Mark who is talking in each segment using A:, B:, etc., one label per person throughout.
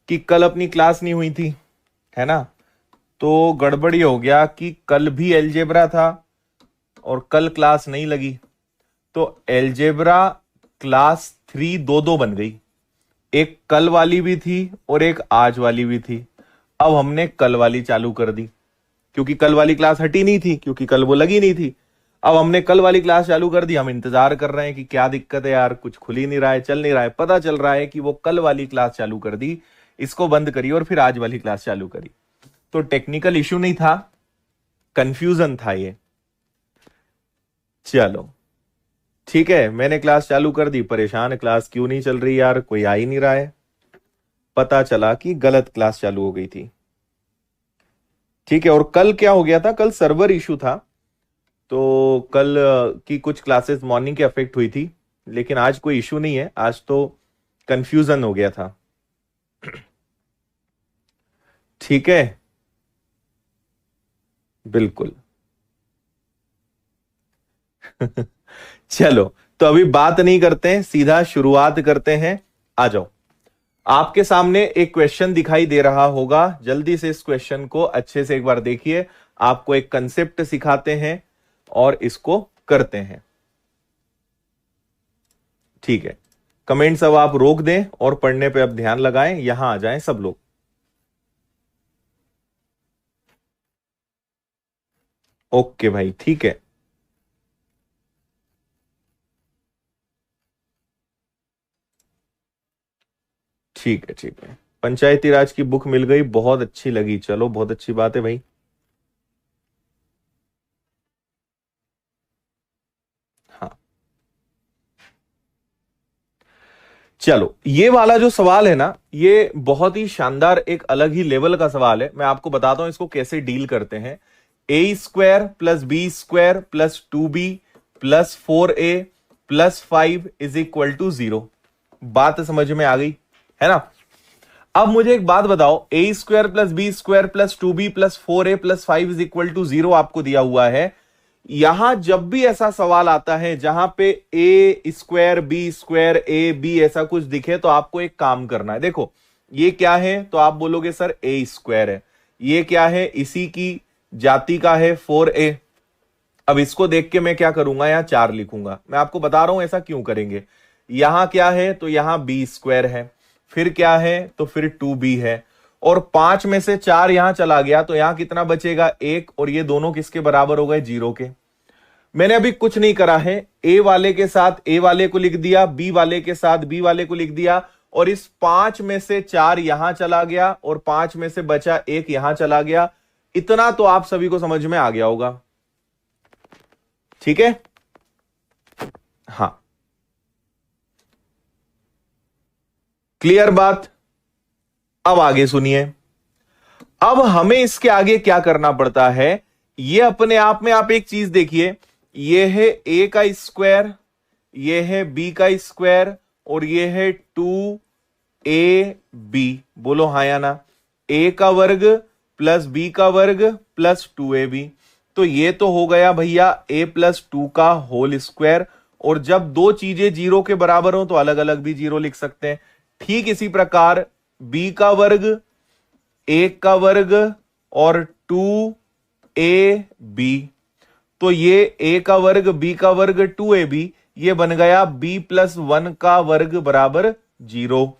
A: कि कल अपनी क्लास नहीं हुई थी, है ना। तो गड़बड़ी हो गया कि कल भी एलजेब्रा था और कल क्लास नहीं लगी, तो एलजेब्रा क्लास 3 दो दो बन गई। एक कल वाली भी थी और एक आज वाली भी थी। अब हमने कल वाली चालू कर दी, क्योंकि कल वाली क्लास हटी नहीं थी, क्योंकि कल वो लगी नहीं थी। अब हमने कल वाली क्लास चालू कर दी। हम इंतजार कर रहे हैं कि क्या दिक्कत है यार, कुछ खुल ही नहीं रहा है, चल नहीं रहा है। पता चल रहा है कि वो कल वाली क्लास चालू कर दी, इसको बंद करी और फिर आज वाली क्लास चालू करी। तो टेक्निकल इश्यू नहीं था, कंफ्यूजन था ये। चलो ठीक है, मैंने क्लास चालू कर दी। परेशान, क्लास क्यों नहीं चल रही यार, कोई आ ही नहीं रहा है। पता चला कि गलत क्लास चालू हो गई थी। ठीक है, और कल क्या हो गया था, कल सर्वर इशू था। तो कल की कुछ क्लासेस मॉर्निंग के अफेक्ट हुई थी, लेकिन आज कोई इशू नहीं है। आज तो कंफ्यूजन हो गया था। ठीक है, बिल्कुल। चलो, तो अभी बात नहीं करते हैं, सीधा शुरुआत करते हैं। आ जाओ। आपके सामने एक क्वेश्चन दिखाई दे रहा होगा, जल्दी से इस क्वेश्चन को अच्छे से एक बार देखिए। आपको एक कंसेप्ट सिखाते हैं और इसको करते हैं। ठीक है, कमेंट्स अब आप रोक दें और पढ़ने पे अब ध्यान लगाएं। यहां आ जाएं सब लोग। ओके भाई, ठीक है। ठीक है, ठीक है। पंचायती राज की बुक मिल गई, बहुत अच्छी लगी। चलो, बहुत अच्छी बात है भाई। हाँ, चलो, ये वाला जो सवाल है ना, ये बहुत ही शानदार, एक अलग ही लेवल का सवाल है। मैं आपको बताता हूं इसको कैसे डील करते हैं। A square plus b square plus 2b plus 4a plus 5 is equal to 0। बात समझ में आ गई, है ना। अब मुझे एक बात बताओ, a square plus b square plus 2b plus 4a plus 5 is equal to 0 आपको दिया हुआ है। यहां जब भी ऐसा सवाल आता है जहां पे a square b square a b ऐसा कुछ दिखे, तो आपको एक काम करना है। देखो, ये क्या है, तो आप बोलोगे सर ए स्क्वायर है। ये क्या है, इसी की जाति का है 4a। अब इसको देख के मैं क्या करूंगा, यहां 4 लिखूंगा। मैं आपको बता रहा हूं ऐसा क्यों करेंगे। यहां क्या है, तो यहां बी स्क्वायर है। फिर क्या है, तो फिर 2b है। और 5 में से 4 यहां चला गया, तो यहां कितना बचेगा, 1। और ये दोनों किसके बराबर हो गए, 0 के। मैंने अभी कुछ नहीं करा है, ए वाले के साथ ए वाले को लिख दिया, बी वाले के साथ बी वाले को लिख दिया। और इस 5 में से 4 यहां चला गया और 5 में से बचा 1 यहां चला गया। इतना तो आप सभी को समझ में आ गया होगा। ठीक है, हाँ, क्लियर बात। अब आगे सुनिए। अब हमें इसके आगे क्या करना पड़ता है, ये अपने आप में आप एक चीज देखिए। ये है ए का स्क्वायर, ये है बी का स्क्वायर और ये है 2ab। बोलो हाँ या ना। ए का वर्ग प्लस बी का वर्ग प्लस 2ab। तो ये तो हो गया भैया a प्लस 2 का होल स्क्वायर। और जब दो चीजें 0 के बराबर हो तो अलग अलग भी 0 लिख सकते हैं। ठीक इसी प्रकार b का वर्ग, a का वर्ग और 2ab। तो ये a का वर्ग, b का वर्ग, 2ab, ये बन गया b प्लस 1 का वर्ग बराबर 0।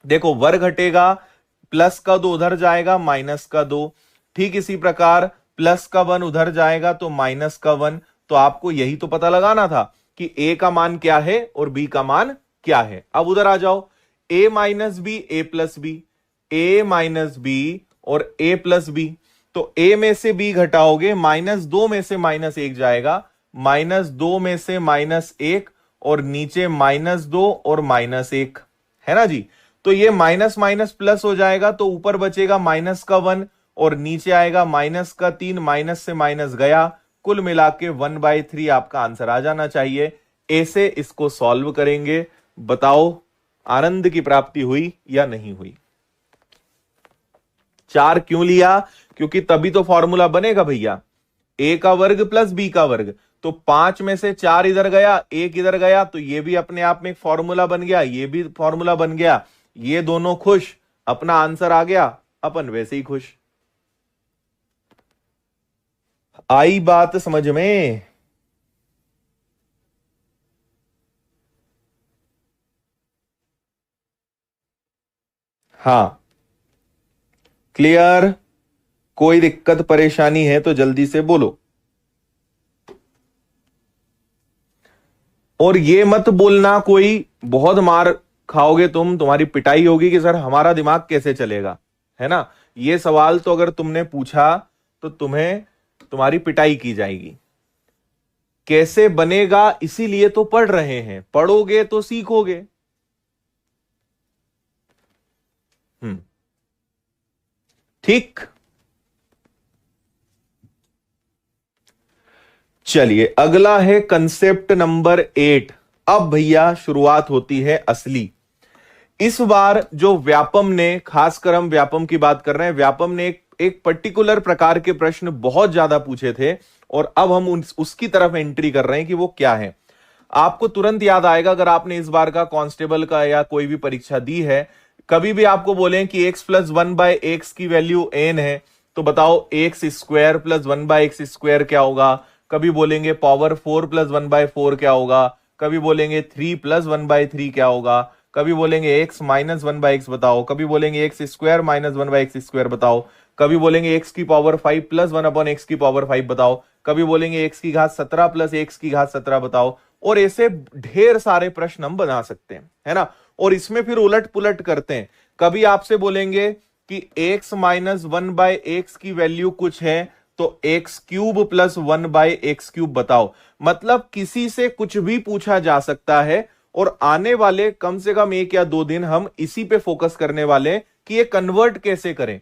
A: देखो, वर्ग हटेगा, प्लस का 2 उधर जाएगा, माइनस का 2। ठीक इसी प्रकार प्लस का 1 उधर जाएगा तो माइनस का 1। तो आपको यही तो पता लगाना था कि a का मान क्या है और b का मान क्या है। अब उधर आ जाओ, a minus b, a plus b, a minus b और a प्लस बी। तो a में से b घटाओगे, -2 में से -1 जाएगा, -2 में से -1 और नीचे -2 और -1, है ना जी। तो ये माइनस माइनस प्लस हो जाएगा, तो ऊपर बचेगा माइनस का 1 और नीचे आएगा माइनस का 3। माइनस से माइनस गया, कुल मिला के 1/3 आपका आंसर आ जाना चाहिए। ऐसे इसको सॉल्व करेंगे। बताओ, आनंद की प्राप्ति हुई या नहीं हुई। 4 क्यों लिया, क्योंकि तभी तो फॉर्मूला बनेगा भैया। a का वर्ग प्लस b का वर्ग, तो 5 में से 4 इधर गया, 1 इधर गया, तो ये भी अपने आप में एक फॉर्मूला बन गया, ये भी फॉर्मूला बन गया। ये दोनों खुश, अपना आंसर आ गया, अपन वैसे ही खुश। आई बात समझ में? हाँ, क्लियर? कोई दिक्कत परेशानी है तो जल्दी से बोलो। और ये मत बोलना कोई बहुत मार खाओगे तुम, तुम्हारी पिटाई होगी कि सर हमारा दिमाग कैसे चलेगा, है ना। ये सवाल तो अगर तुमने पूछा तो तुम्हें तुम्हारी पिटाई की जाएगी। कैसे बनेगा इसीलिए तो पढ़ रहे हैं, पढ़ोगे तो सीखोगे। हम्म, ठीक। चलिए अगला है कंसेप्ट नंबर 8। अब भैया शुरुआत होती है असली। इस बार जो व्यापम ने, खासकर हम व्यापम की बात कर रहे हैं, व्यापम ने एक पर्टिकुलर प्रकार के प्रश्न बहुत ज्यादा पूछे थे और अब हम उसकी तरफ एंट्री कर रहे हैं कि वो क्या है। आपको तुरंत याद आएगा अगर आपने इस बार का कांस्टेबल का या कोई भी परीक्षा दी है, कभी भी आपको बोले कि x प्लस 1/x की वैल्यू n है, तो बताओ एक्स स्क्वायर प्लस 1/x² क्या होगा। कभी बोलेंगे पावर 4 प्लस 1/4 क्या होगा। कभी बोलेंगे 3 प्लस 1/3 क्या होगा। कभी बोलेंगे x माइनस 1/x बताओ। कभी बोलेंगे एक्स स्क्वायर माइनस 1/x² बताओ। कभी बोलेंगे x की पावर 5 प्लस 1/x की पावर 5 बताओ। कभी बोलेंगे x की घात 17 प्लस x की घात 17 बताओ। और ऐसे ढेर सारे प्रश्न हम बना सकते हैं, है ना। और इसमें फिर उलट पुलट करते हैं। कभी आपसे बोलेंगे कि x माइनस 1/x की वैल्यू कुछ है, तो x³ प्लस 1/x³ बताओ। मतलब किसी से कुछ भी पूछा जा सकता है और आने वाले कम से कम 1 या 2 दिन हम इसी पे फोकस करने वाले हैं कि ये कन्वर्ट कैसे करें।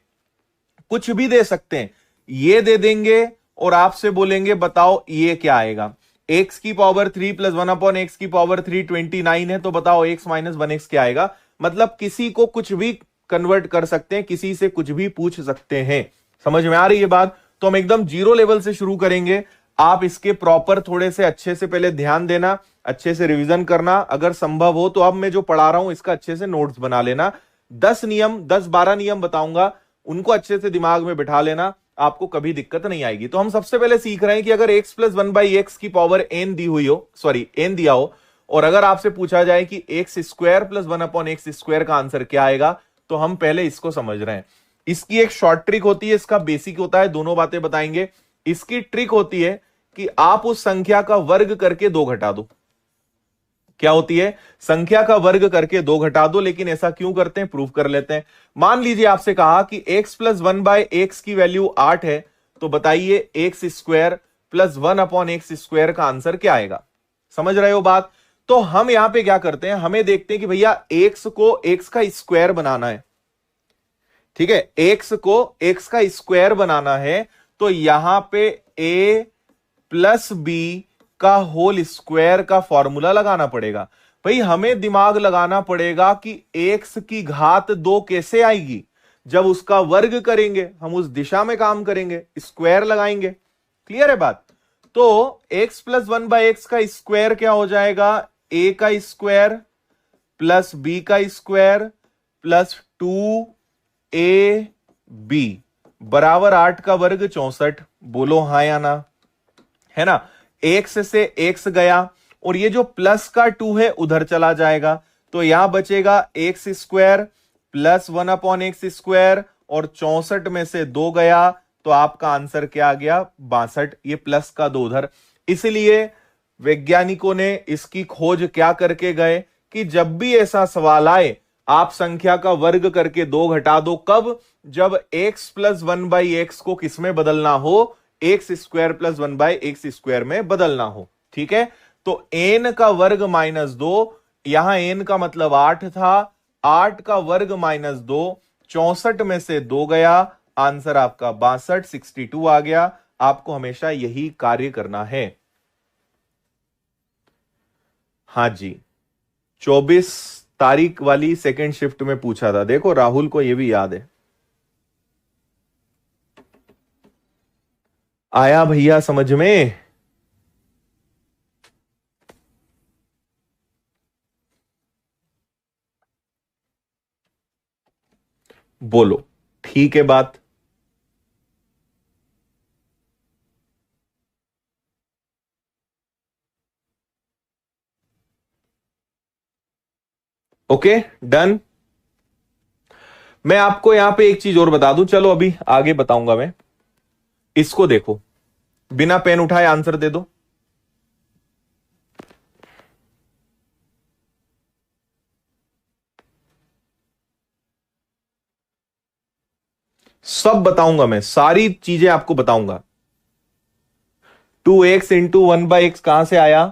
A: कुछ भी दे सकते हैं, ये दे देंगे और आपसे बोलेंगे बताओ ये क्या आएगा। एक्स की पावर 3 प्लस 1/x की पावर 3 29 है, तो बताओ x माइनस 1x क्या आएगा। मतलब किसी को कुछ भी कन्वर्ट कर सकते हैं, किसी से कुछ भी पूछ सकते हैं। समझ में आ रही है बात? तो हम एकदम जीरो लेवल से शुरू करेंगे। आप इसके प्रॉपर थोड़े से अच्छे से पहले ध्यान देना, अच्छे से रिवीजन करना, अगर संभव हो तो अब मैं जो पढ़ा रहा हूं इसका अच्छे से नोट्स बना लेना। 10 नियम 10 12 नियम बताऊंगा, उनको अच्छे से दिमाग में बिठा लेना, आपको कभी दिक्कत नहीं आएगी। तो हम सबसे पहले सीख रहे हैं कि अगर x प्लस 1/x की पावर n दी हुई हो, सॉरी n दिया हो, और अगर आपसे पूछा जाए कि एक्स स्क्वायर प्लस 1/x² का आंसर क्या आएगा, तो हम पहले इसको समझ रहे हैं। इसकी एक शॉर्ट ट्रिक होती है, इसका बेसिक होता है, दोनों बातें बताएंगे। इसकी ट्रिक होती है कि आप उस संख्या का वर्ग करके 2 घटा दो। क्या होती है? संख्या का वर्ग करके 2 घटा दो। लेकिन ऐसा क्यों करते हैं, प्रूफ कर लेते हैं। मान लीजिए आपसे कहा कि x प्लस 1/x की वैल्यू 8 है, तो बताइए एक्स स्क्वायर प्लस 1/x² का आंसर क्या आएगा। समझ रहे हो बात? तो हम यहां पे क्या करते हैं, हमें देखते हैं कि भैया x को x का स्क्वायर बनाना है। ठीक है, x को x का स्क्वायर बनाना है, तो यहां पे a प्लस बी का होल स्क्वायर का फॉर्मूला लगाना पड़ेगा। भाई हमें दिमाग लगाना पड़ेगा कि x की घात 2 कैसे आएगी। जब उसका वर्ग करेंगे हम उस दिशा में काम करेंगे, स्क्वायर लगाएंगे। क्लियर है बात? तो x प्लस 1/x का स्क्वायर क्या हो जाएगा, a का स्क्वायर प्लस b का स्क्वायर प्लस 2ab बराबर 8 का वर्ग 64। बोलो हां या ना, है ना। एक्स से एक्स गया और ये जो प्लस का 2 है उधर चला जाएगा, तो यहां बचेगा एक्स स्क्वायर प्लस 1/x², और 64 में से 2 गया तो आपका आंसर क्या आ गया, 62। ये प्लस का 2 उधर। इसलिए वैज्ञानिकों ने इसकी खोज क्या करके गए कि जब भी ऐसा सवाल आए आप संख्या का वर्ग करके 2 घटा दो। कब? जब x प्लस 1/x को किसमें बदलना हो, एक्स स्क्वायर प्लस 1/x² में बदलना हो। ठीक है, तो n का वर्ग -2, यहां n का मतलब 8 था, 8 का वर्ग -2, 64 में से 2 गया, आंसर आपका 62 62 आ गया। आपको हमेशा यही कार्य करना है। हाँ जी, 24 तारीख वाली सेकेंड शिफ्ट में पूछा था, देखो राहुल को यह भी याद है। आया भैया समझ में? बोलो ठीक है बात? Okay done. मैं आपको यहां पे एक चीज और बता दूं, चलो अभी आगे बताऊंगा मैं। इसको देखो, बिना पेन उठाए आंसर दे दो। सब बताऊंगा मैं, सारी चीजें आपको बताऊंगा। 2x इंटू 1/x कहां से आया?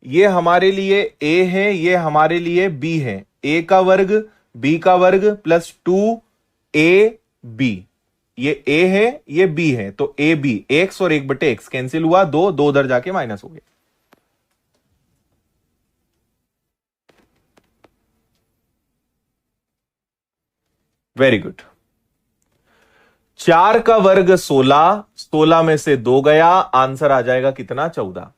A: ये हमारे लिए a है, ये हमारे लिए b है। a का वर्ग b का वर्ग प्लस 2ab। ये a है, ये b है, तो a b, x और 1/x कैंसिल हुआ, दो दो उधर जाके माइनस हो गया। Very good. 4 का वर्ग 16, 16 में से 2 गया, आंसर आ जाएगा कितना? 14।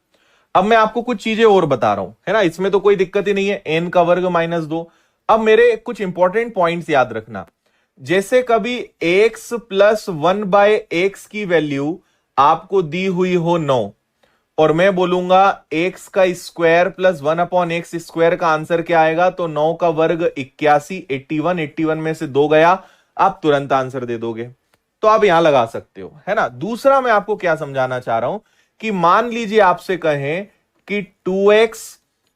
A: अब मैं आपको कुछ चीजें और बता रहा हूं, है ना, इसमें तो कोई दिक्कत ही नहीं है। n का वर्ग -2। अब मेरे कुछ इंपॉर्टेंट पॉइंट्स याद रखना। जैसे कभी x प्लस 1/x की वैल्यू आपको दी हुई हो 9, और मैं बोलूंगा x का स्क्वायर प्लस 1/x स्क्वायर का आंसर क्या आएगा, तो 9 का वर्ग 81, 81, 81 में से 2 गया, आप तुरंत आंसर दे दोगे। तो आप यहां लगा सकते हो, है ना। दूसरा मैं आपको क्या समझाना चाह रहा हूं कि मान लीजिए आपसे कहें कि 2x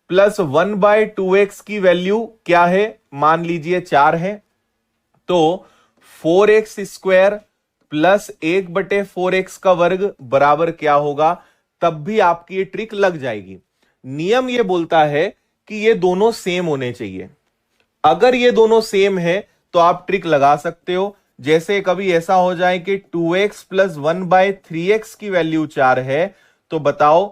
A: प्लस 1/2x की वैल्यू क्या है, मान लीजिए 4 है, तो 4x स्क्वायर प्लस 1/4x का वर्ग बराबर क्या होगा, तब भी आपकी ये ट्रिक लग जाएगी। नियम ये बोलता है कि ये दोनों सेम होने चाहिए। अगर ये दोनों सेम है तो आप ट्रिक लगा सकते हो। जैसे कभी ऐसा हो जाए कि 2x प्लस 1/3x की वैल्यू 4 है, तो बताओ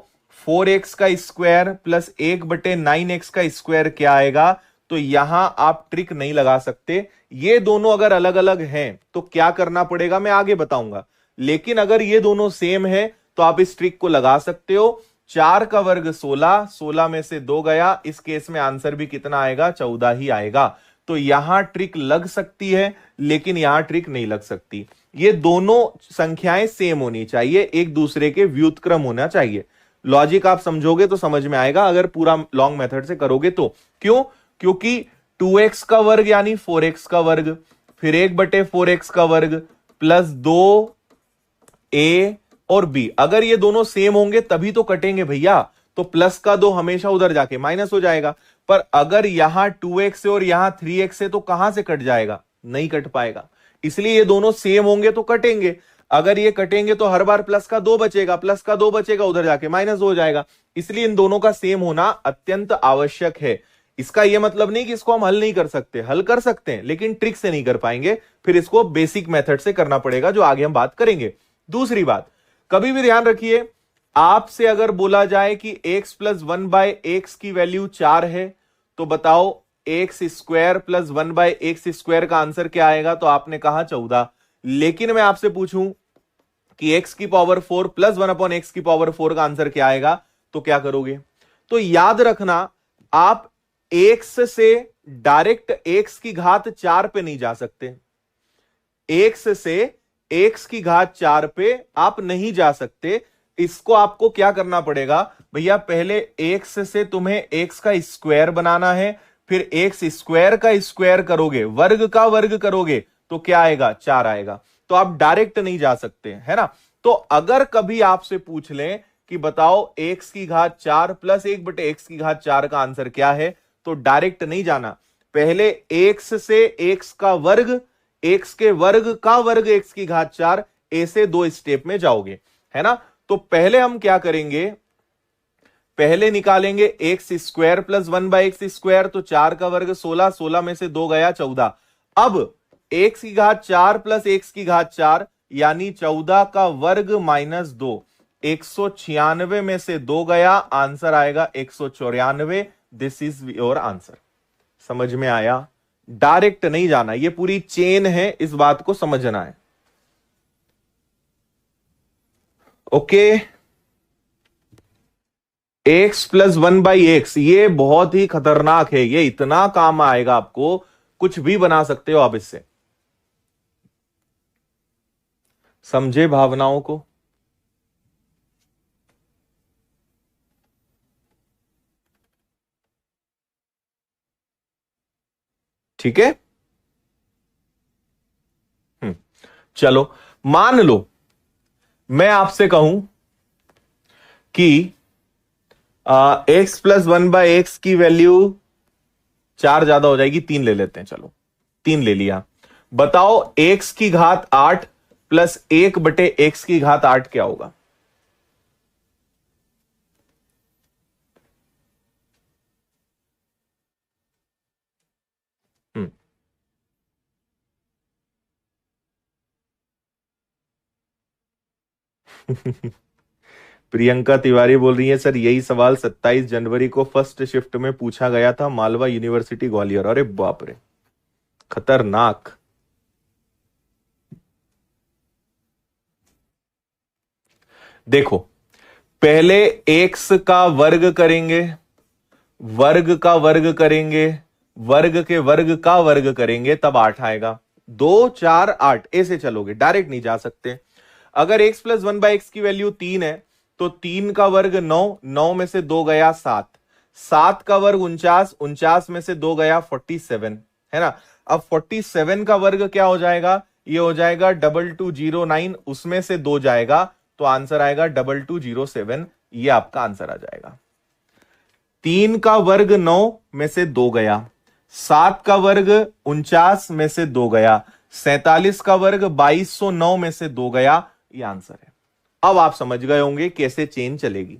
A: 4x का स्क्वायर प्लस 1/9x का स्क्वायर क्या आएगा। तो यहां आप ट्रिक नहीं लगा सकते। ये दोनों अगर अलग अलग हैं तो क्या करना पड़ेगा मैं आगे बताऊंगा, लेकिन अगर ये दोनों सेम है तो आप इस ट्रिक को लगा सकते हो। 4 का वर्ग 16, 16 में से 2 गया, इस केस में आंसर भी कितना आएगा, 14 ही आएगा। तो यहां ट्रिक लग सकती है, लेकिन यहां ट्रिक नहीं लग सकती। ये दोनों संख्याएं सेम होनी चाहिए, एक दूसरे के व्युत्क्रम होना चाहिए। लॉजिक आप समझोगे तो समझ में आएगा, अगर पूरा लॉन्ग मेथड से करोगे तो। क्यों? क्योंकि 2x का वर्ग यानी 4x का वर्ग, फिर 1/4x का वर्ग प्लस 2a और b, अगर ये दोनों सेम होंगे तभी तो कटेंगे भैया। तो प्लस का 2 हमेशा उधर जाके माइनस हो जाएगा। पर अगर यहां 2x है और यहां 3x है तो कहां से कट जाएगा, नहीं कट पाएगा। इसलिए ये दोनों सेम होंगे तो कटेंगे। अगर ये कटेंगे तो हर बार प्लस का 2 बचेगा, प्लस का 2 बचेगा, उधर जाके माइनस हो जाएगा। इसलिए इन दोनों का सेम होना अत्यंत आवश्यक है। इसका यह मतलब नहीं कि इसको हम हल नहीं कर सकते, हल कर सकते हैं, लेकिन ट्रिक से नहीं कर पाएंगे। फिर इसको बेसिक मेथड से करना पड़ेगा, जो आगे हम बात करेंगे। दूसरी बात, कभी भी ध्यान रखिए, आपसे अगर बोला जाए कि x प्लस 1/x की वैल्यू 4 है, तो बताओ x square plus 1/x square का आंसर क्या आएगा, तो आपने कहा 14। लेकिन मैं आपसे पूछूं कि x की पावर 4 प्लस 1/x की पावर 4 का आंसर क्या आएगा, तो क्या करोगे? तो याद रखना, आप x से डायरेक्ट x की घात 4 पे नहीं जा सकते। x से x की घात 4 पे आप नहीं जा सकते। इसको आपको क्या करना पड़ेगा भैया, पहले x से तुम्हें x का स्क्वायर बनाना है, फिर x स्क्वायर का स्क्वायर करोगे, वर्ग का वर्ग करोगे, तो क्या आएगा, 4 आएगा। तो आप डायरेक्ट नहीं जा सकते, है ना। तो अगर कभी आपसे पूछ लें कि बताओ x की घात 4 प्लस 1/x की घात 4 का आंसर क्या है, तो डायरेक्ट नहीं जाना। पहले x से x का वर्ग, x के वर्ग का वर्ग x की घात 4, ऐसे 2 स्टेप में जाओगे, है ना। तो पहले हम क्या करेंगे, पहले निकालेंगे x square plus 1/x square, तो 4 का वर्ग 16, 16 में से 2 गया 14। अब x की घात 4 प्लस x की घात 4 यानी 14 का वर्ग माइनस 2, 196 में से 2 गया, आंसर आएगा 194। This is your answer. समझ में आया? डायरेक्ट नहीं जाना, ये पूरी चेन है, इस बात को समझना है। ओके, x प्लस 1/x ये बहुत ही खतरनाक है, ये इतना काम आएगा आपको, कुछ भी बना सकते हो आप इससे। समझे भावनाओं को? ठीक है। हम्म। चलो, मान लो मैं आपसे कहूं कि x plus one by x की वैल्यू 4 ज्यादा हो जाएगी, 3 ले लेते हैं। चलो, 3 ले लिया। बताओ एक्स की घात 8 प्लस 1/x की घात 8 क्या होगा? हम्म। प्रियंका तिवारी बोल रही है, सर यही सवाल 27 जनवरी को फर्स्ट शिफ्ट में पूछा गया था, मालवा यूनिवर्सिटी ग्वालियर। अरे बाप रे, खतरनाक। देखो, पहले एक्स का वर्ग करेंगे, वर्ग का वर्ग करेंगे, वर्ग के वर्ग का वर्ग करेंगे, तब 8 आएगा। 2 4 8 ऐसे चलोगे, डायरेक्ट नहीं जा सकते। अगर x plus one by x की वैल्यू 3 है, तो 3 का वर्ग 9, 9 में से 2 गया 7, 7 का वर्ग 49, 49 में से 2 गया 47, है ना। अब 47 का वर्ग क्या हो जाएगा? ये हो जाएगा 2209, उसमें से 2 जाएगा, तो आंसर आएगा 2207। ये आपका आंसर आ जाएगा। 3 का वर्ग 9 में से 2 गया, 7 का वर्ग 49 में से 2 गया, 47 का वर्ग 2209 में से 2 गया। ये आंसर है। अब आप समझ गए होंगे कैसे चेन चलेगी।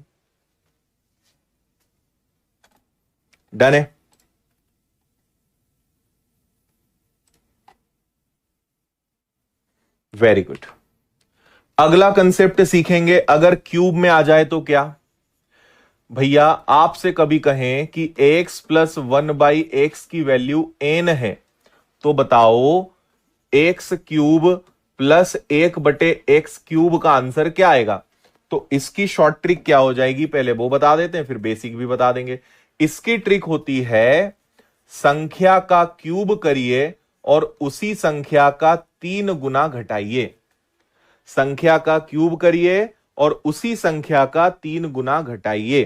A: डन है। Very good. अगला कंसेप्ट सीखेंगे, अगर क्यूब में आ जाए तो क्या? भैया, आपसे कभी कहें कि x plus one by x की वैल्यू n है, तो बताओ एक्स क्यूब प्लस 1/x³ का आंसर क्या आएगा? तो इसकी शॉर्ट ट्रिक क्या हो जाएगी, पहले वो बता देते हैं, फिर बेसिक भी बता देंगे। इसकी ट्रिक होती है, संख्या का क्यूब करिए और उसी संख्या का 3 गुना घटाइए। संख्या का क्यूब करिए और उसी संख्या का 3 गुना घटाइए।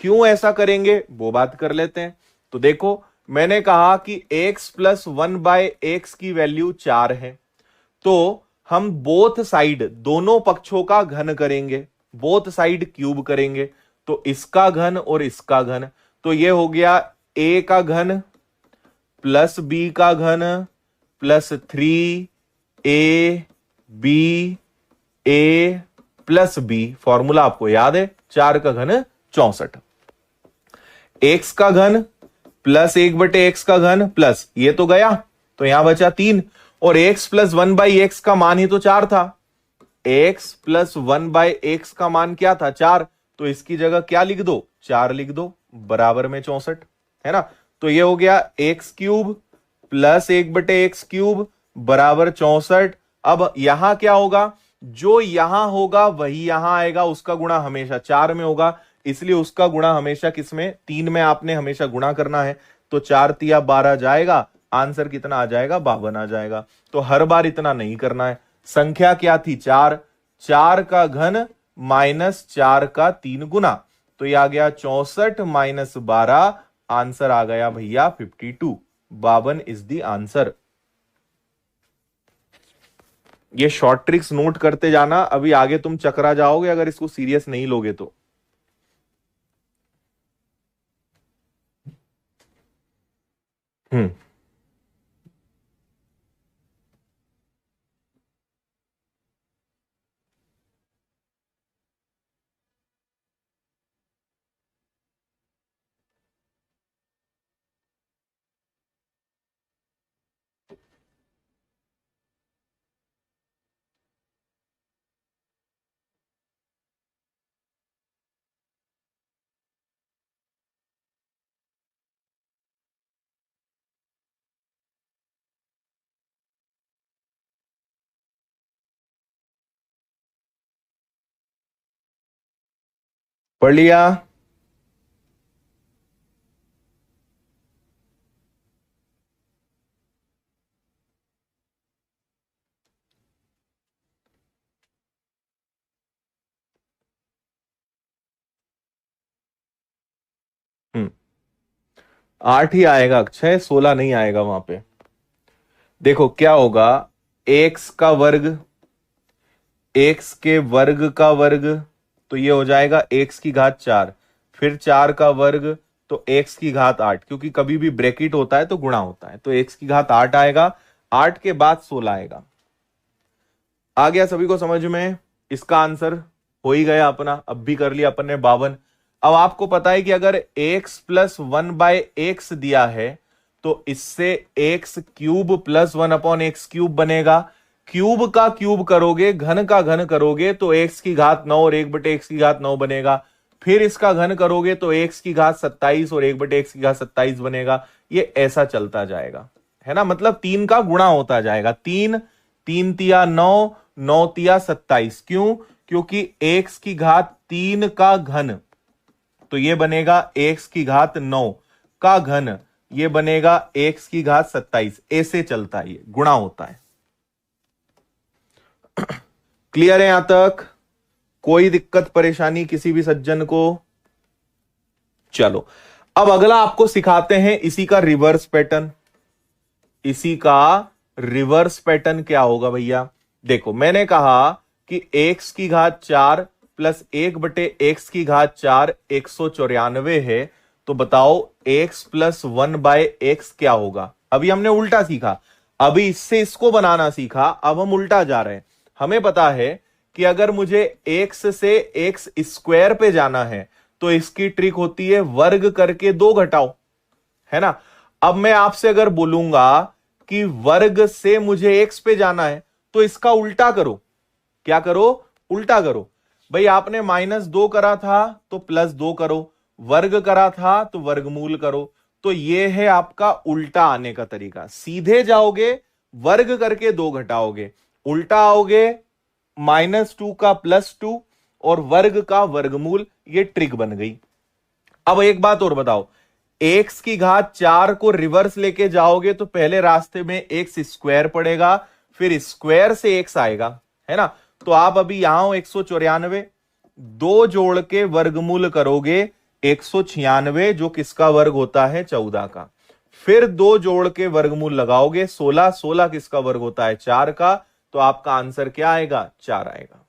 A: क्यों ऐसा करेंगे वो बात कर लेते हैं। तो देखो, मैंने कहा कि x plus one by x की वैल्यू 4 है, तो हम बोथ साइड, दोनों पक्षों का घन करेंगे, बोथ साइड क्यूब करेंगे। तो इसका घन और इसका घन, तो ये हो गया a का घन प्लस b का घन प्लस 3ab ए प्लस बी। फॉर्मूला आपको याद है, 4 का घन 64। एक्स का घन प्लस 1/x का घन प्लस ये तो गया, तो यहां बचा 3, और x plus one by x का मान ही तो 4 था। x plus one by x का मान क्या था? 4। तो इसकी जगह क्या लिख दो? 4 लिख दो, बराबर में 64, है ना। तो ये हो गया x³ प्लस 1/x³ बराबर 64। अब यहां क्या होगा? जो यहां होगा वही यहां आएगा, उसका गुणा हमेशा 4 में होगा, इसलिए उसका गुणा हमेशा किसमें? 3 में आपने हमेशा गुणा करना है। तो 4 तिया 12 जाएगा, आंसर कितना आ जाएगा? 52 आ जाएगा। तो हर बार इतना नहीं करना है। संख्या क्या थी? 4, 4 का घन माइनस 4 का 3 गुना, तो ये आ गया 64 माइनस 12, आंसर आ गया भैया 52। 52 इज द आंसर। ये शॉर्ट ट्रिक्स नोट करते जाना, अभी आगे तुम चकरा जाओगे अगर इसको सीरियस नहीं लोगे तो। हम्म। पढ़ लिया? 8 ही आएगा अक्षय, 16 नहीं आएगा वहां पे। देखो क्या होगा, एक्स का वर्ग, एक्स के वर्ग का वर्ग, तो ये हो जाएगा एक्स की घात 4, फिर 4 का वर्ग, तो एक्स की घात 8, क्योंकि कभी भी ब्रैकेट होता है तो गुणा होता है, तो एक्स की घात 8 आएगा, 8 के बाद 16 आएगा। आ गया सभी को समझ में? इसका आंसर हो ही गया अपना, अब भी कर लिया अपन ने 52। अब आपको पता है कि अगर x प्लस 1/x दिया है तो इससे x क्यूब प्लस 1/x³ बनेगा। क्यूब का क्यूब करोगे, घन का घन करोगे तो x की घात 9 और 1/x की घात 9 बनेगा। फिर इसका घन करोगे तो x की घात 27 और 1/x की घात 27 बनेगा। ये ऐसा चलता जाएगा, है ना, मतलब 3 का गुणा होता जाएगा। 3 3 तिया 9, 9 तिया 27। क्यों? क्योंकि x की घात 3 का घन, तो ये बनेगा x की घात 9 का घन, ये बनेगा x की घात 27। ऐसे चलता है, ये गुणा होता है। क्लियर है यहां तक? कोई दिक्कत परेशानी किसी भी सज्जन को? चलो अब अगला आपको सिखाते हैं इसी का रिवर्स पैटर्न। इसी का रिवर्स पैटर्न क्या होगा भैया? देखो मैंने कहा कि x की घात 4 प्लस 1/x की घात 4 194 है, तो बताओ x प्लस 1/x क्या होगा? अभी हमने उल्टा सीखा, अभी इससे इसको बनाना सीखा, अब हम उल्टा जा रहे हैं। हमें पता है कि अगर मुझे x से x स्क्वायर पे जाना है तो इसकी ट्रिक होती है वर्ग करके 2 घटाओ, है ना। अब मैं आपसे अगर बोलूंगा कि वर्ग से मुझे x पे जाना है तो इसका उल्टा करो। क्या करो? उल्टा करो। भाई आपने -2 करा था तो +2 करो, वर्ग करा था तो वर्गमूल करो। तो यह है आपका उल्टा आने का तरीका। सीधे जाओगे, वर्ग करके 2 घटाओगे, उल्टा आओगे -2 का +2 और वर्ग का वर्गमूल। ये ट्रिक बन गई। अब एक बात और बताओ, x की घात 4 को रिवर्स लेके जाओगे तो पहले रास्ते में x स्क्वायर पड़ेगा, फिर स्क्वायर से x आएगा, है ना। तो आप अभी यहां हो 194, 2 जोड़ के वर्गमूल करोगे 196, जो किसका वर्ग होता है? 14 का। फिर 2 जोड़ के वर्गमूल लगाओगे 16, 16 किसका वर्ग होता है? 4 का। तो आपका आंसर क्या आएगा? 4 आएगा।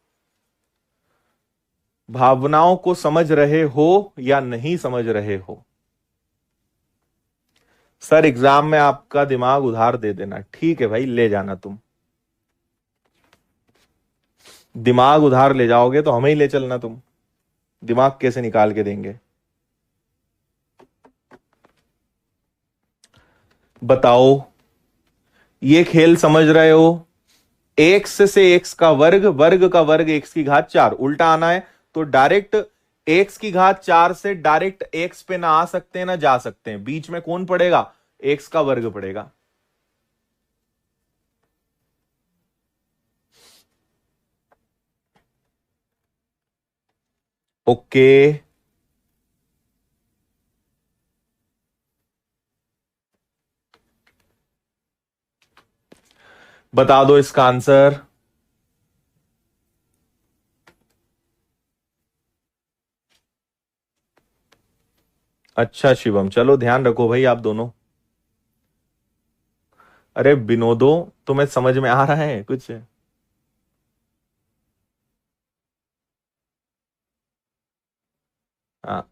A: भावनाओं को समझ रहे हो या नहीं समझ रहे हो? सर एग्जाम में आपका दिमाग उधार दे देना। ठीक है भाई, ले जाना तुम। दिमाग उधार ले जाओगे तो हमें ही ले चलना तुम। दिमाग कैसे निकाल के देंगे? बताओ, ये खेल समझ रहे हो? x से x का वर्ग, वर्ग का वर्ग x की घात 4, उल्टा आना है तो डायरेक्ट x की घात 4 से डायरेक्ट x पे ना आ सकते हैं ना जा सकते हैं। बीच में कौन पड़ेगा? x का वर्ग पड़ेगा। ओके, बता दो इसका आंसर। अच्छा शिवम, चलो ध्यान रखो भाई आप दोनों। अरे विनोदो, तुम्हें समझ में आ रहा है कुछ? हाँ,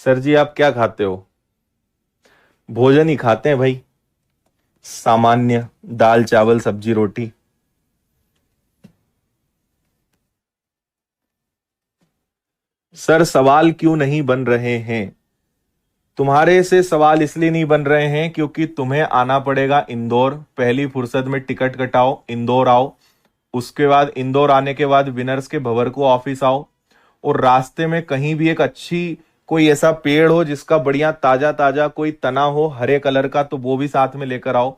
A: सर जी आप क्या खाते हो? भोजन ही खाते हैं भाई, सामान्य दाल चावल सब्जी रोटी। सर सवाल क्यों नहीं बन रहे हैं? तुम्हारे से सवाल इसलिए नहीं बन रहे हैं क्योंकि तुम्हें आना पड़ेगा इंदौर। पहली फुर्सत में टिकट कटाओ, इंदौर आओ। उसके बाद इंदौर आने के बाद विनर्स के भंवर को ऑफिस आओ, और रास्ते में कहीं भी एक अच्छी कोई ऐसा पेड़ हो जिसका बढ़िया ताजा ताजा कोई तना हो हरे कलर का, तो वो भी साथ में लेकर आओ।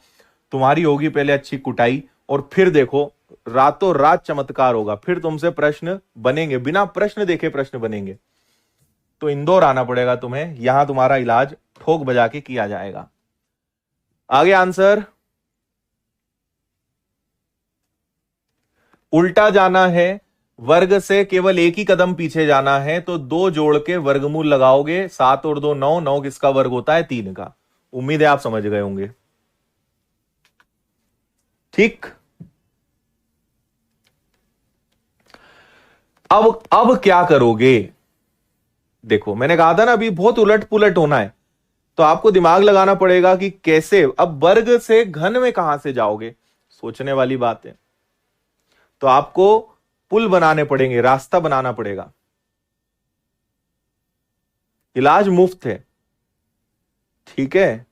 A: तुम्हारी होगी पहले अच्छी कुटाई, और फिर देखो रातों रात चमत्कार होगा। फिर तुमसे प्रश्न बनेंगे, बिना प्रश्न देखे प्रश्न बनेंगे। तो इंदौर आना पड़ेगा तुम्हें, यहां तुम्हारा इलाज ठोक बजा के किया जाएगा। आगे आंसर, उल्टा जाना है, वर्ग से केवल एक ही कदम पीछे जाना है, तो दो जोड़ के वर्गमूल लगाओगे, 7 और 2 9, 9 किसका वर्ग होता है? 3 का। उम्मीद है आप समझ गए होंगे। ठीक। अब क्या करोगे? देखो मैंने कहा था ना अभी बहुत उलट पुलट होना है, तो आपको दिमाग लगाना पड़ेगा कि कैसे। अब वर्ग से घन में कहां से जाओगे, सोचने वाली बात है। तो आपको पुल बनाने पड़ेंगे, रास्ता बनाना पड़ेगा। इलाज मुफ्त है, ठीक है।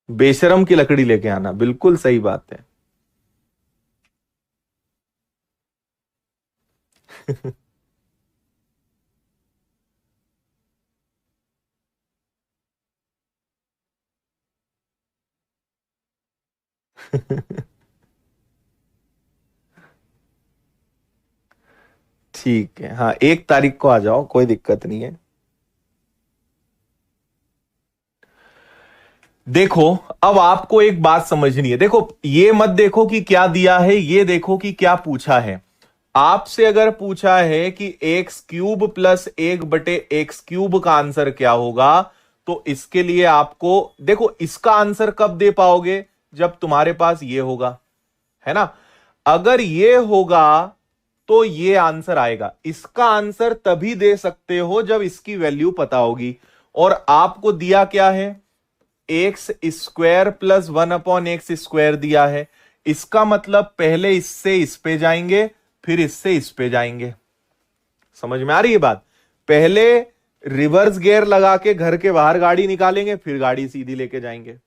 A: बेशरम की लकड़ी लेके आना, बिल्कुल सही बात है। ठीक है, हाँ 1 तारीख को आ जाओ, कोई दिक्कत नहीं है। देखो अब आपको एक बात समझनी है। देखो ये मत देखो कि क्या दिया है, ये देखो कि क्या पूछा है। आपसे अगर पूछा है कि एक्स क्यूब प्लस 1/x³ का आंसर क्या होगा, तो इसके लिए आपको देखो इसका आंसर कब दे पाओगे, जब तुम्हारे पास ये होगा, है ना। अगर ये होगा तो ये आंसर आएगा। इसका आंसर तभी दे सकते हो जब इसकी वैल्यू पता होगी। और आपको दिया क्या है? x² + 1/x² दिया है। इसका मतलब पहले इससे इस पे जाएंगे, फिर इससे इस पे जाएंगे। समझ में आ रही है बात? पहले रिवर्स गियर लगा के घर के बाहर गाड़ी निकालेंगे, फिर गाड़ी सीधी लेके जाएंगे,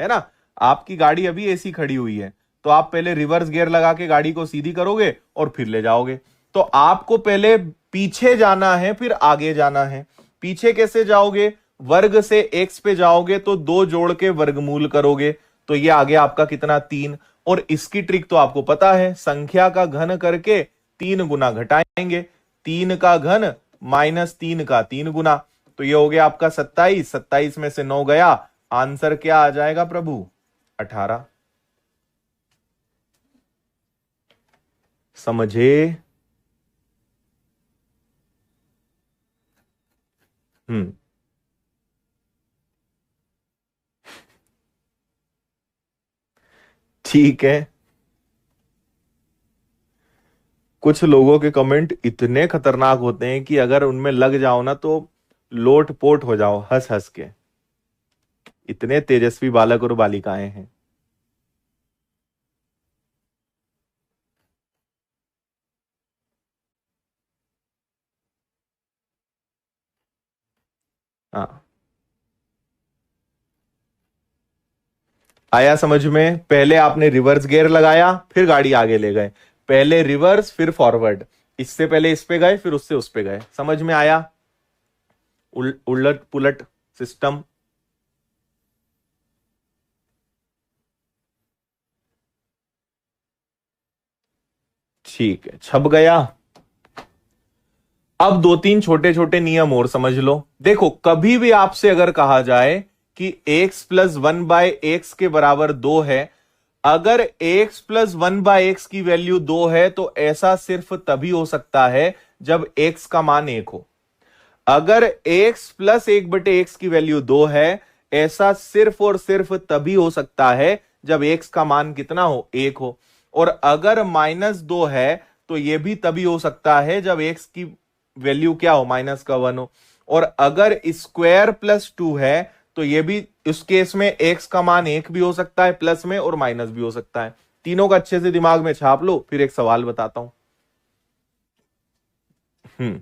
A: है ना। आपकी गाड़ी अभी ऐसी खड़ी हुई है, तो आप पहले रिवर्स गियर लगा के गाड़ी को सीधी करोगे और फिर ले जाओगे। तो आपको पहले पीछे जाना है, फिर आगे जाना है। पीछे कैसे जाओगे? वर्ग से एक्स पे जाओगे तो दो जोड़ के वर्गमूल करोगे, तो ये आ गया आपका कितना? 3। और इसकी ट्रिक तो आपको पता है, संख्या का घन करके 3 गुना घटाएंगे। 3 का घन -3 का 3 गुना, तो ये हो गया आपका 27। 27 में से 9 गया, आंसर क्या आ जाएगा प्रभु? 18। समझे? हम्म। ठीक है। कुछ लोगों के कमेंट इतने खतरनाक होते हैं कि अगर उनमें लग जाओ ना तो लोट पोट हो जाओ हंस हंस के। इतने तेजस्वी बालक और बालिकाएं हैं। हाँ, आया समझ में? पहले आपने रिवर्स गियर लगाया, फिर गाड़ी आगे ले गए। पहले रिवर्स फिर फॉरवर्ड, इससे पहले इस पे गए, फिर उससे उस पे गए। समझ में आया? उलट पुलट सिस्टम। ठीक है, छप गया। अब 2-3 छोटे छोटे नियम और समझ लो। देखो कभी भी आपसे अगर कहा जाए कि x + 1/x के बराबर 2 है, अगर x + 1/x की वैल्यू 2 है, तो ऐसा सिर्फ तभी हो सकता है जब x का मान 1 हो। अगर x + 1/x की वैल्यू 2 है, ऐसा सिर्फ और सिर्फ तभी हो सकता है जब x का मान कितना हो? 1 हो। और अगर -2 है, तो यह भी तभी हो सकता है जब x की वैल्यू क्या हो? -1 हो। और अगर स्क्वायर + 2 है, तो यह भी इस केस में x का मान 1 भी हो सकता है प्लस में, और माइनस भी हो सकता है। तीनों का अच्छे से दिमाग में छाप लो, फिर एक सवाल बताता हूं। हम्म।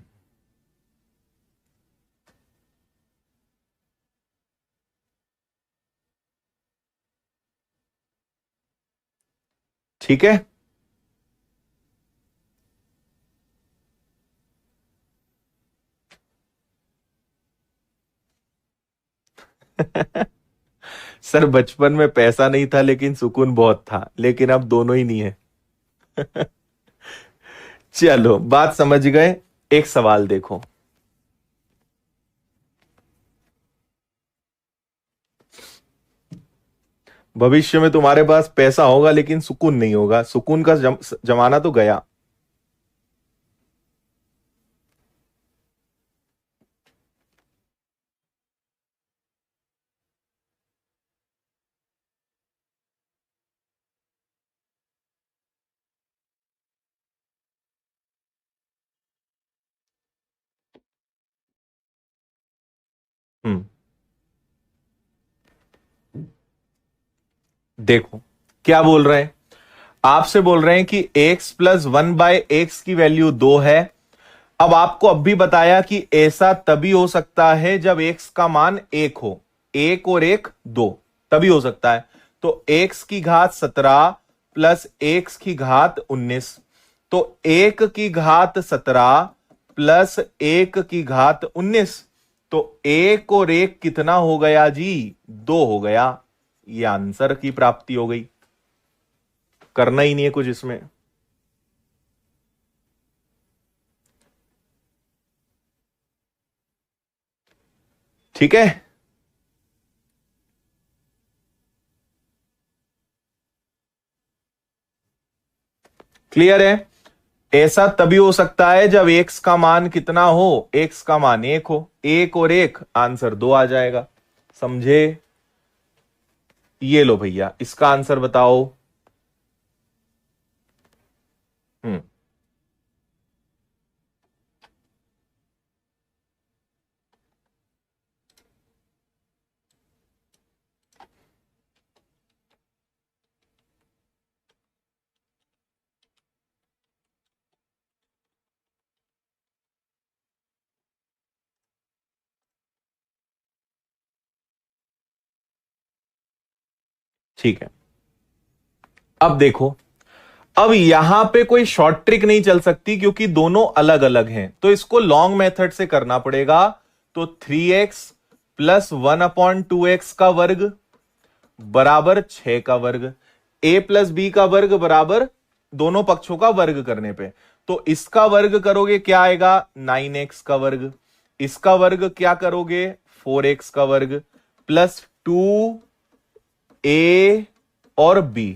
A: ठीक है। सर बचपन में पैसा नहीं था लेकिन सुकून बहुत था, लेकिन अब दोनों ही नहीं है। चलो बात समझ गए। एक सवाल देखो। भविष्य में तुम्हारे पास पैसा होगा लेकिन सुकून नहीं होगा, सुकून का जमाना तो गया। हम्म, देखो क्या बोल रहे हैं, आपसे बोल रहे हैं कि x प्लस 1/x की वैल्यू 2 है। अब आपको अब भी बताया कि ऐसा तभी हो सकता है जब x का मान 1 हो, 1 और 1 2, तभी हो सकता है। तो x की घात 17 प्लस x की घात 19, तो 1 की घात 17 प्लस 1 की घात 19, तो 1 और 1 कितना हो गया जी, 2 हो गया। ये आंसर की प्राप्ति हो गई, करना ही नहीं है कुछ इसमें। ठीक है, क्लियर है। ऐसा तभी हो सकता है जब x का मान कितना हो, x का मान 1 हो, 1 और 1 आंसर 2 आ जाएगा। समझे? ये लो भैया, इसका आंसर बताओ। हम्म, ठीक है। अब देखो, अब यहां पे कोई शॉर्ट ट्रिक नहीं चल सकती क्योंकि दोनों अलग अलग हैं, तो इसको लॉन्ग मेथड से करना पड़ेगा। तो 3x प्लस 1/2x का वर्ग बराबर 6 का वर्ग, a प्लस बी का वर्ग बराबर दोनों पक्षों का वर्ग करने पे, तो इसका वर्ग करोगे क्या आएगा, 9x का वर्ग, इसका वर्ग क्या करोगे, 4x का वर्ग, प्लस 2a और b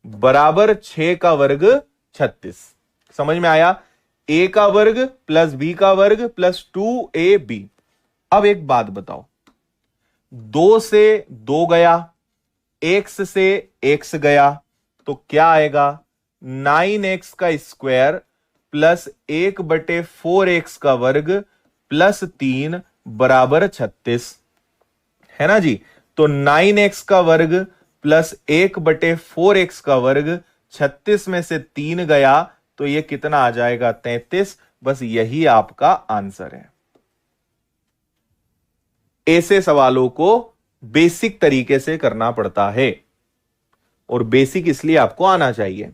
A: बराबर 6 का वर्ग 36। समझ में आया? a का वर्ग प्लस b का वर्ग प्लस 2ab। अब एक बात बताओ, 2 से 2 गया, x से x गया, तो क्या आएगा, 9x का स्क्वायर प्लस 1/4x का वर्ग प्लस 3 बराबर 36, है ना जी। तो 9x का वर्ग प्लस 1/4x का वर्ग, 36 में से 3 गया तो ये कितना आ जाएगा, 33। बस यही आपका आंसर है। ऐसे सवालों को बेसिक तरीके से करना पड़ता है, और बेसिक इसलिए आपको आना चाहिए।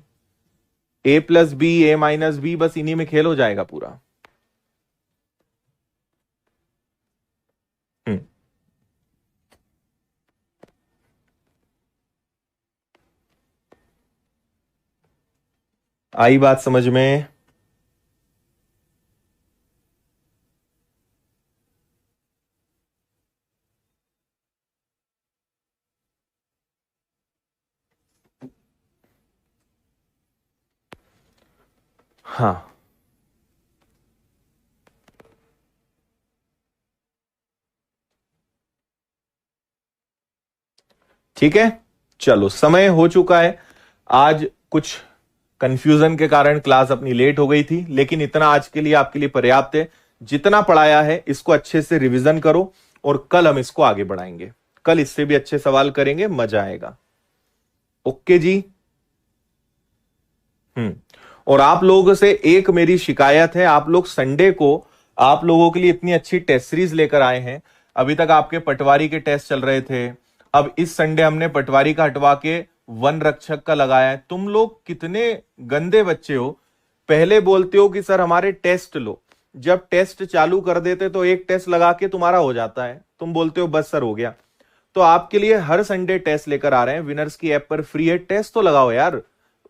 A: a plus b, a minus b, बस इन्हीं में खेल हो जाएगा पूरा। हम्म, आई बात समझ में? हाँ, ठीक है। चलो, समय हो चुका है। आज कुछ कंफ्यूजन के कारण क्लास अपनी लेट हो गई थी, लेकिन इतना आज के लिए आपके लिए पर्याप्त है। जितना पढ़ाया है इसको अच्छे से रिवीजन करो, और कल हम इसको आगे बढ़ाएंगे। कल इससे भी अच्छे सवाल करेंगे, मजा आएगा। ओके जी। और आप लोगों से एक मेरी शिकायत है, आप लोग संडे को, आप लोगों के लिए इतनी अच्छी टेस्ट सीरीज लेकर आए हैं। अभी तक आपके पटवारी के टेस्ट चल रहे थे, अब इस संडे हमने पटवारी का हटवा के वन रक्षक का लगाया है। तुम लोग कितने गंदे बच्चे हो, पहले बोलते हो कि सर हमारे टेस्ट लो, जब टेस्ट चालू कर देते तो एक टेस्ट लगा के तुम्हारा हो जाता है, तुम बोलते हो बस सर हो गया। तो आपके लिए हर संडे टेस्ट लेकर आ रहे हैं, विनर्स की ऐप पर फ्री है, टेस्ट तो लगाओ यार।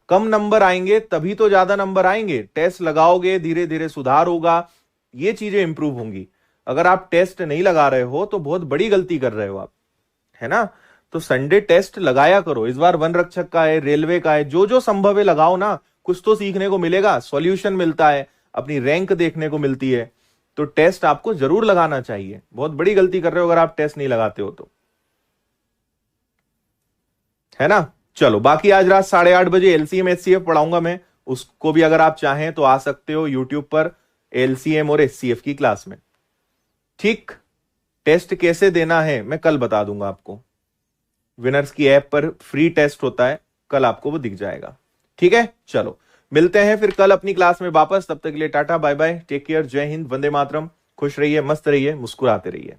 A: कम नंबर आएंगे तभी तो ज्यादा नंबर आएंगे, टेस्ट लगाओगे धीरे धीरे सुधार होगा, ये चीजें इंप्रूव होंगी। अगर आप टेस्ट नहीं लगा रहे हो तो बहुत बड़ी गलती कर रहे हो आप, है ना। तो संडे टेस्ट लगाया करो। इस बार वन रक्षक का है, रेलवे का है, जो जो संभव है लगाओ ना, कुछ तो सीखने को मिलेगा, सॉल्यूशन मिलता है, अपनी रैंक देखने को मिलती है। तो टेस्ट आपको जरूर लगाना चाहिए। बहुत बड़ी गलती कर रहे हो अगर आप टेस्ट नहीं लगाते हो तो, है ना। चलो, बाकी आज रात 8:30 बजे एलसीएम एचसीएफ पढ़ाऊंगा मैं, उसको भी अगर आप चाहें तो आ सकते हो यूट्यूब पर, एलसीएम और एचसीएफ की क्लास में। ठीक, टेस्ट कैसे देना है मैं कल बता दूंगा आपको। विनर्स की ऐप पर फ्री टेस्ट होता है, कल आपको वो दिख जाएगा। ठीक है, चलो मिलते हैं फिर कल अपनी क्लास में वापस। तब तक के लिए tata bye bye, take care, जय हिंद, वंदे मातरम। खुश रहिए, मस्त रहिए, मुस्कुराते रहिए।